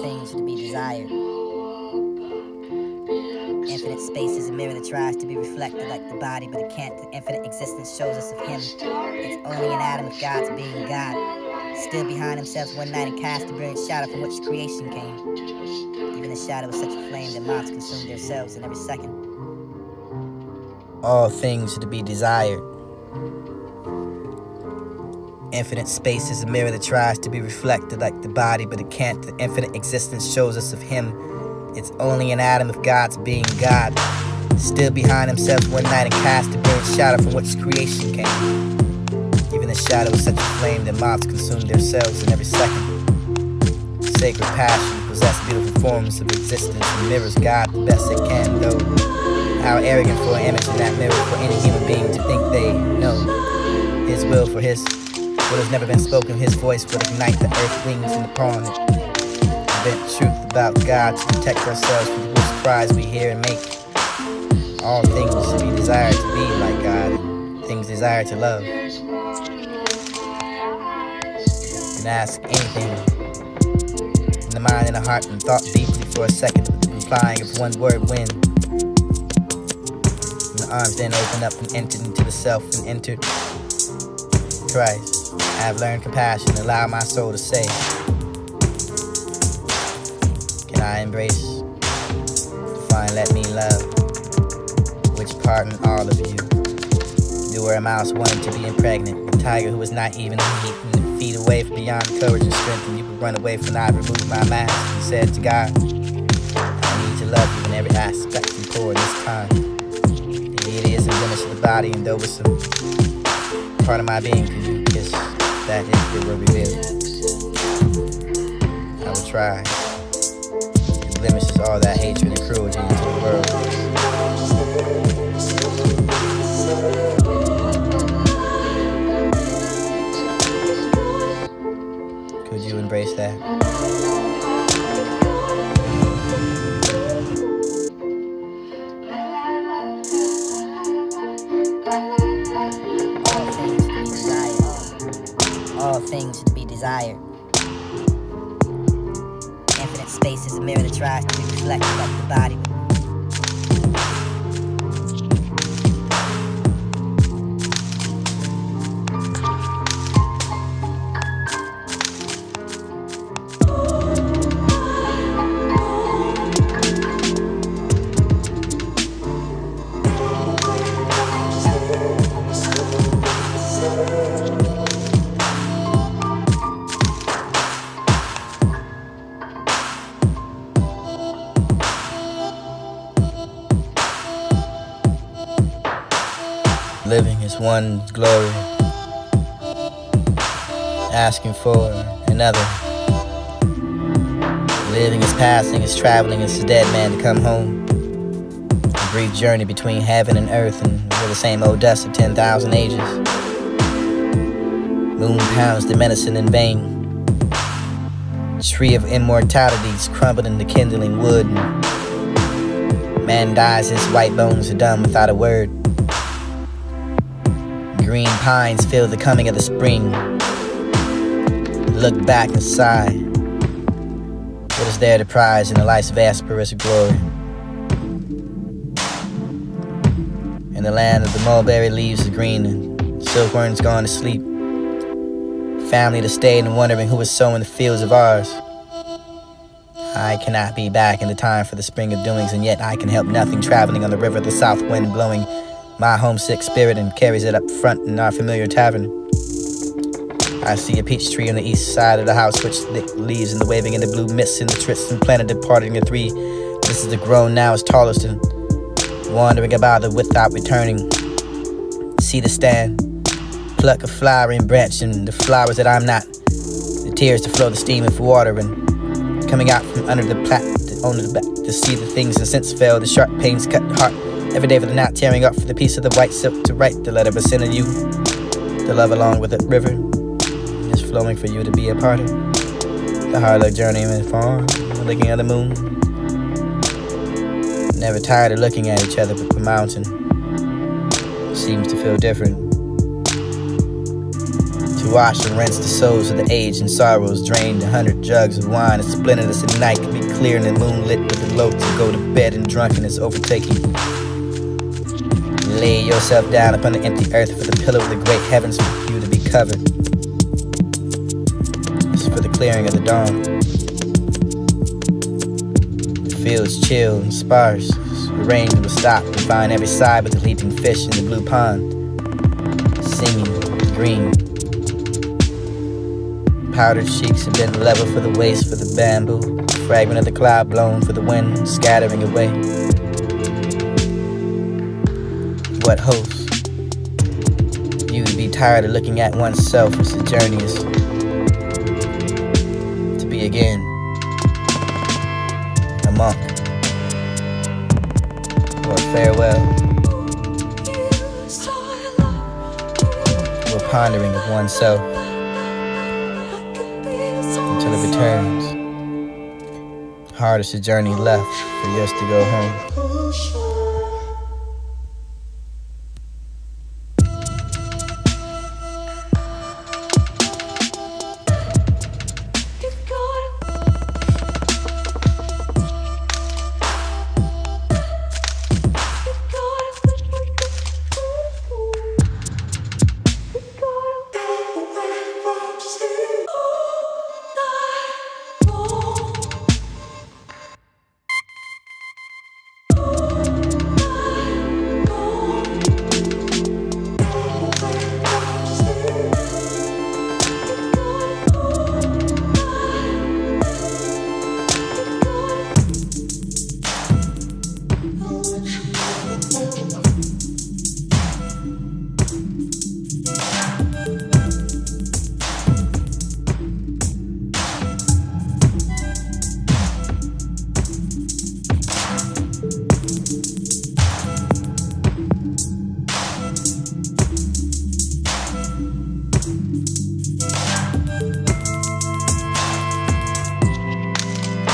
things to be desired. Infinite space is a mirror that tries to be reflected like the body, but it can't. The infinite existence shows us of him. It's only an atom of God's being God. Still behind himself one night and cast a brilliant shadow from which creation came. Even the shadow was such a flame that moths consumed themselves in every second. All things are to be desired. Infinite space is a mirror that tries to be reflected like the body, but it can't. The infinite existence shows us of him. It's only an atom of God's being God. Still behind himself one night and cast a brilliant shadow from which creation came. Even the shadow was such a flame that moths consumed themselves in every second. Sacred passion possess beautiful forms of existence and mirrors God the best it can, though how arrogant for an image in that mirror for any human being to think they know. His will for his what has never been spoken, his voice will ignite the earth wings and upon it. Invent truth about God to protect ourselves from the worst cries we hear and make. All things to be desired to be like God, and things desired to love. You can ask anything in the mind and the heart and thought deeply for a second with the replying of one word, when. And the arms then opened up and entered into the self and entered Christ. I have learned compassion, allow my soul to say, can I embrace, fine, let me love, which part in all of you? You were a mouse wanting to be impregnant, a tiger who was not even eaten, and feet away from beyond courage and strength, and you would run away from I removed my mask and said to God, I need to love you in every aspect and core this time. The beauty is a blemish of the body, and though with some part of my being, can you kiss that if it were revealed? I will try. It blemishes all that hatred and cruelty into the world. Could you embrace that? All things to be desired. Infinite space is a mirror that tries to be reflected like the body. Living is one glory, asking for another. Living is passing, is traveling, is a dead man to come home. A brief journey between heaven and earth, and we're the same old dust of 10,000 ages. Moon pounds the medicine in vain. Tree of immortality's crumbled into kindling wood. Man dies, his white bones are dumb without a word. Green pines feel the coming of the spring. Look back and sigh. What is there to prize in a life's vaporous glory? In the land of the mulberry leaves are green and silkworms gone to sleep. Family that stayed and wondering who was sowing the fields of ours. I cannot be back in the time for the spring of doings, and yet I can help nothing traveling on the river, the south wind blowing my homesick spirit and carries it up front in our familiar tavern. I see a peach tree on the east side of the house, which thick leaves and the waving in the blue mist in the trysts and planet departing in three. This is the grown now as tallest and wandering about it without returning. See the stand, pluck a flowering branch and the flowers that I'm not. The tears to flow the steam of water and coming out from under the plat on the back to see the things that since fell. The sharp pains cut the heart. Every day for the knot tearing up for the piece of the white silk to write the letter, but sending you the love along with the river is flowing for you to be a part of. The hard luck journey and far, looking at the moon. Never tired of looking at each other, but the mountain seems to feel different. To to wash and rinse the souls of the aged and sorrows, drained 100 jugs of wine and splintered us at night, could be clear and moonlit with the low to go to bed and drunkenness overtaking you. Lay yourself down upon the empty earth for the pillow of the great heavens for you to be covered. It's for the clearing of the dawn. The fields chill and sparse. The rain will stop and find every side but the leaping fish in the blue pond, singing green. Powdered cheeks have been level for the waist for the bamboo, fragment of the cloud blown for the wind, scattering away. What host? You to be tired of looking at oneself as the journey is to be again a monk, or farewell, or pondering of oneself until it returns. Hardest a journey left for yours to go home.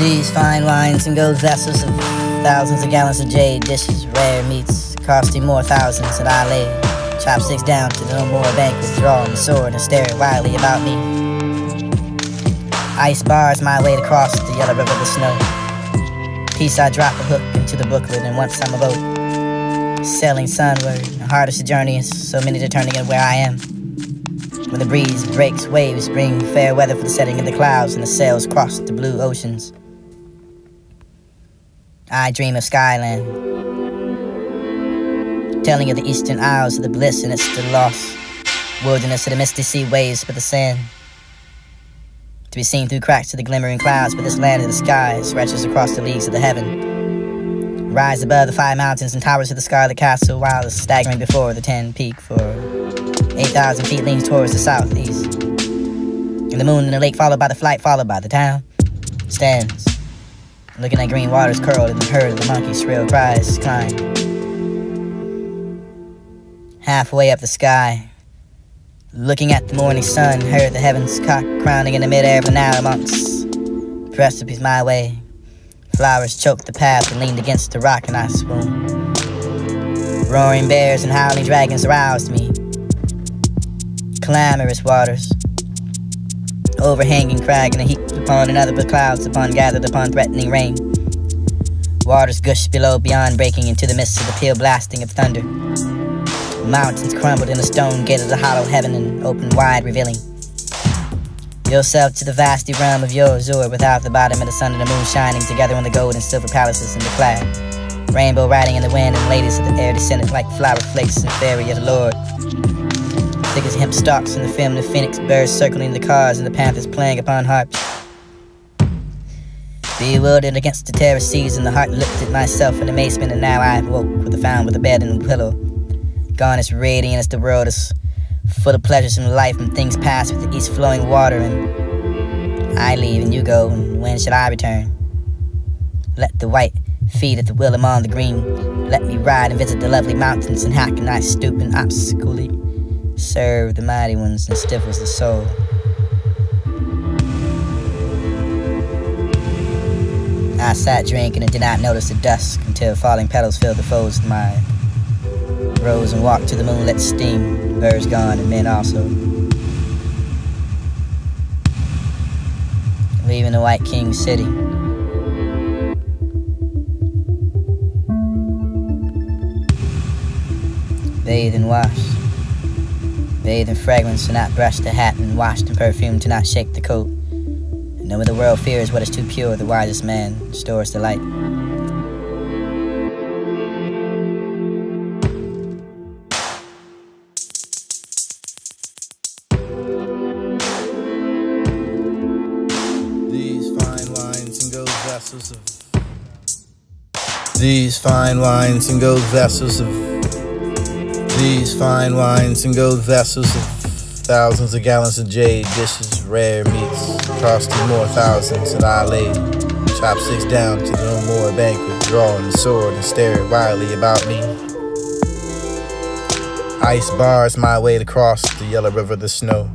These fine wines and gold vessels of thousands of gallons of jade, dishes, rare meats, costing more thousands, and I lay chopsticks down to the no more banquet, drawing the sword and staring wildly about me. Ice bars my way to cross the yellow river of snow. Peace I drop a hook into the booklet, and once I'm a boat, sailing sunward, the hardest the journey is, so many to turning in where I am. When the breeze breaks, waves bring fair weather for the setting of the clouds, and the sails cross the blue oceans. I dream of Skyland, telling of the eastern isles of the bliss and its still lost, wilderness of the misty sea waves but the sand, to be seen through cracks of the glimmering clouds, but this land of the sky stretches across the leagues of the heaven, rise above the 5 mountains and towers of the scarlet castle, while the staggering before the 10 peak for 8,000 feet leans towards the southeast, and the moon and the lake followed by the flight, followed by the town, stands, looking at green waters curled in the herd of the monkey's shrill cries climb. Halfway up the sky, looking at the morning sun, heard the heavens cock crowning in the midair of the narrow monks. Precipice my way, flowers choked the path and leaned against the rock, and I swooned. Roaring bears and howling dragons aroused me. Clamorous waters, overhanging crag and a heap upon another, but clouds upon gathered upon threatening rain. Waters gushed below beyond, breaking into the midst of the peal blasting of thunder. Mountains crumbled in the stone gate of the hollow heaven and opened wide, revealing yourself to the vasty realm of your azure, without the bottom of the sun and the moon shining together on the gold and silver palaces and the clad rainbow riding in the wind, and ladies of the air descended like flower flakes and fairy of the Lord. Thick as hemp stalks in the film, the phoenix birds circling the cars and the panthers playing upon harps. Bewildered against the terror seas, and the heart looked at myself in amazement, and now I woke with a found with a bed and a pillow. Gone as radiant as the world is full of pleasures and life, and things pass with the east flowing water, and I leave and you go, and when shall I return? Let the white feed at the will among the green. Let me ride and visit the lovely mountains, and how can I stoop and obscurely serve the mighty ones and stifles the soul? I sat drinking and did not notice the dusk until falling petals filled the folds of my rose, and walked to the moonlit steam, birds gone and men also. leaving the White King City. Bathe and wash. Bathe in fragrance, to not brush the hat, and washed in perfume, to not shake the coat. And know the world fears what is too pure, the wisest man stores the light. These fine wines and gold vessels of These fine wines and gold vessels of These fine wines and gold vessels of thousands of gallons of jade, dishes, rare meats, costing more thousands, and I laid chopsticks down to no more banquet, drawing the sword and stared wildly about me. Ice bars my way to cross the yellow river, the snow.